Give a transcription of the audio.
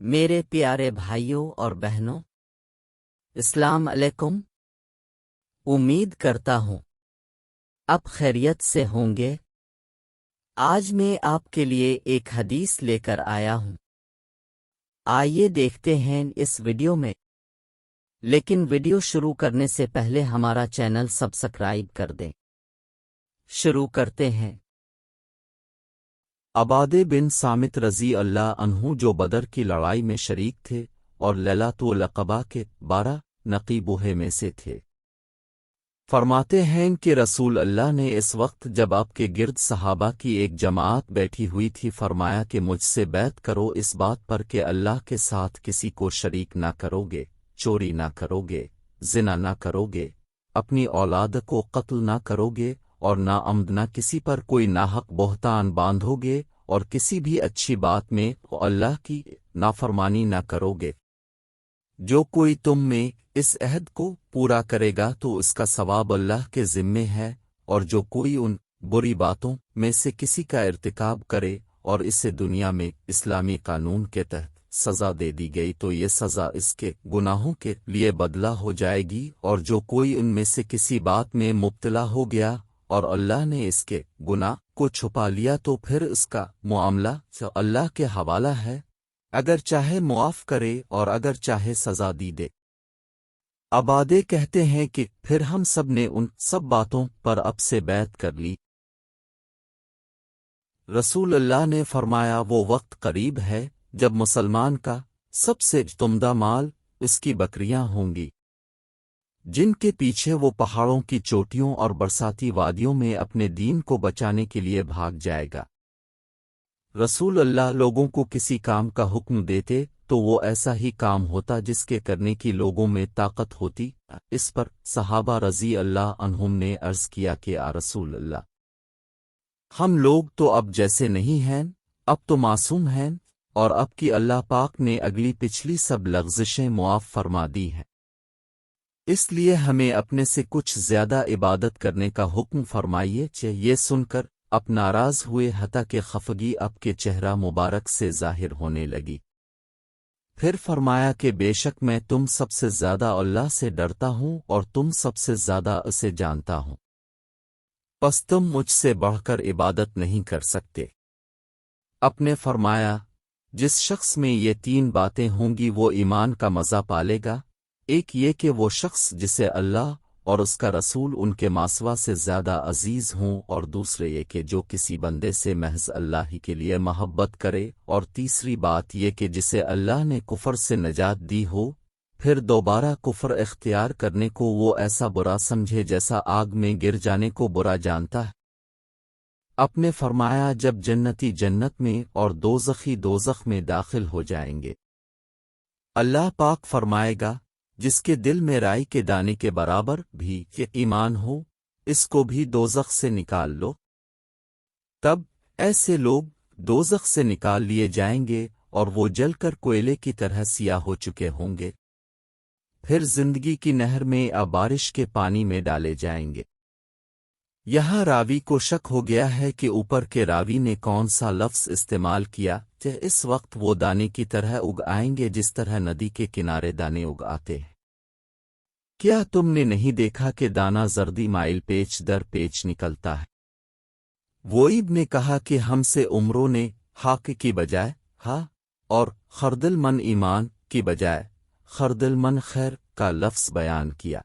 میرے پیارے بھائیوں اور بہنوں، السلام علیکم۔ امید کرتا ہوں آپ خیریت سے ہوں گے۔ آج میں آپ کے لیے ایک حدیث لے کر آیا ہوں۔ آئیے دیکھتے ہیں اس ویڈیو میں، لیکن ویڈیو شروع کرنے سے پہلے ہمارا چینل سبسکرائب کر دیں۔ شروع کرتے ہیں۔ عبادہ بن صامت رضی اللہ عنہ جو بدر کی لڑائی میں شریک تھے اور لیلۃ العقبہ کے 12 نقیبوہے میں سے تھے، فرماتے ہیں کہ رسول اللہ نے اس وقت جب آپ کے گرد صحابہ کی ایک جماعت بیٹھی ہوئی تھی فرمایا کہ مجھ سے بیعت کرو اس بات پر کہ اللہ کے ساتھ کسی کو شریک نہ کرو گے، چوری نہ کرو گے، زنا نہ کرو گے، اپنی اولاد کو قتل نہ کرو گے اور نہ عمد نہ کسی پر کوئی ناحق بہتان باندھو گے اور کسی بھی اچھی بات میں اللہ کی نافرمانی نہ کرو گے۔ جو کوئی تم میں اس عہد کو پورا کرے گا تو اس کا ثواب اللہ کے ذمے ہے، اور جو کوئی ان بری باتوں میں سے کسی کا ارتکاب کرے اور اسے دنیا میں اسلامی قانون کے تحت سزا دے دی گئی تو یہ سزا اس کے گناہوں کے لیے بدلہ ہو جائے گی، اور جو کوئی ان میں سے کسی بات میں مبتلا ہو گیا اور اللہ نے اس کے گناہ کو چھپا لیا تو پھر اس کا معاملہ اللہ کے حوالہ ہے، اگر چاہے معاف کرے اور اگر چاہے سزا دی دے۔ عبادہ کہتے ہیں کہ پھر ہم سب نے ان سب باتوں پر اب سے بیعت کر لی۔ رسول اللہ نے فرمایا وہ وقت قریب ہے جب مسلمان کا سب سے عمدہ مال اس کی بکریاں ہوں گی، جن کے پیچھے وہ پہاڑوں کی چوٹیوں اور برساتی وادیوں میں اپنے دین کو بچانے کے لیے بھاگ جائے گا۔ رسول اللہ لوگوں کو کسی کام کا حکم دیتے تو وہ ایسا ہی کام ہوتا جس کے کرنے کی لوگوں میں طاقت ہوتی۔ اس پر صحابہ رضی اللہ عنہم نے عرض کیا کہ رسول اللہ، ہم لوگ تو اب جیسے نہیں ہیں، اب تو معصوم ہیں، اور اب کی اللہ پاک نے اگلی پچھلی سب لغزشیں معاف فرما دی ہیں، اس لیے ہمیں اپنے سے کچھ زیادہ عبادت کرنے کا حکم فرمائیے۔ یہ سن کر اب ناراض ہوئے حتیٰ کہ خفگی اب کے چہرہ مبارک سے ظاہر ہونے لگی۔ پھر فرمایا کہ بے شک میں تم سب سے زیادہ اللہ سے ڈرتا ہوں اور تم سب سے زیادہ اسے جانتا ہوں، پس تم مجھ سے بڑھ کر عبادت نہیں کر سکتے۔ اپنے فرمایا جس شخص میں یہ 3 باتیں ہوں گی وہ ایمان کا مزہ پالے گا، ایک یہ کہ وہ شخص جسے اللہ اور اس کا رسول ان کے ماسوا سے زیادہ عزیز ہوں، اور دوسرے یہ کہ جو کسی بندے سے محض اللہ ہی کے لیے محبت کرے، اور تیسری بات یہ کہ جسے اللہ نے کفر سے نجات دی ہو پھر دوبارہ کفر اختیار کرنے کو وہ ایسا برا سمجھے جیسا آگ میں گر جانے کو برا جانتا ہے۔ اپنے فرمایا جب جنتی جنت میں اور دوزخی دوزخ میں داخل ہو جائیں گے، اللہ پاک فرمائے گا جس کے دل میں رائی کے دانے کے برابر بھی کہ ایمان ہو، اس کو بھی دوزخ سے نکال لو۔ تب ایسے لوگ دوزخ سے نکال لیے جائیں گے اور وہ جل کر کوئلے کی طرح سیاہ ہو چکے ہوں گے، پھر زندگی کی نہر میں بارش کے پانی میں ڈالے جائیں گے۔ یہاں راوی کو شک ہو گیا ہے کہ اوپر کے راوی نے کون سا لفظ استعمال کیا کہ اس وقت وہ دانے کی طرح اگ آئیں گے جس طرح ندی کے کنارے دانے اگ آتے ہیں۔ کیا تم نے نہیں دیکھا کہ دانہ زردی مائل پیچ در پیچ نکلتا ہے؟ وہیب نے کہا کہ ہم سے عمروں نے حق کی بجائے ہا اور خردل من ایمان کی بجائے خردل من خیر کا لفظ بیان کیا۔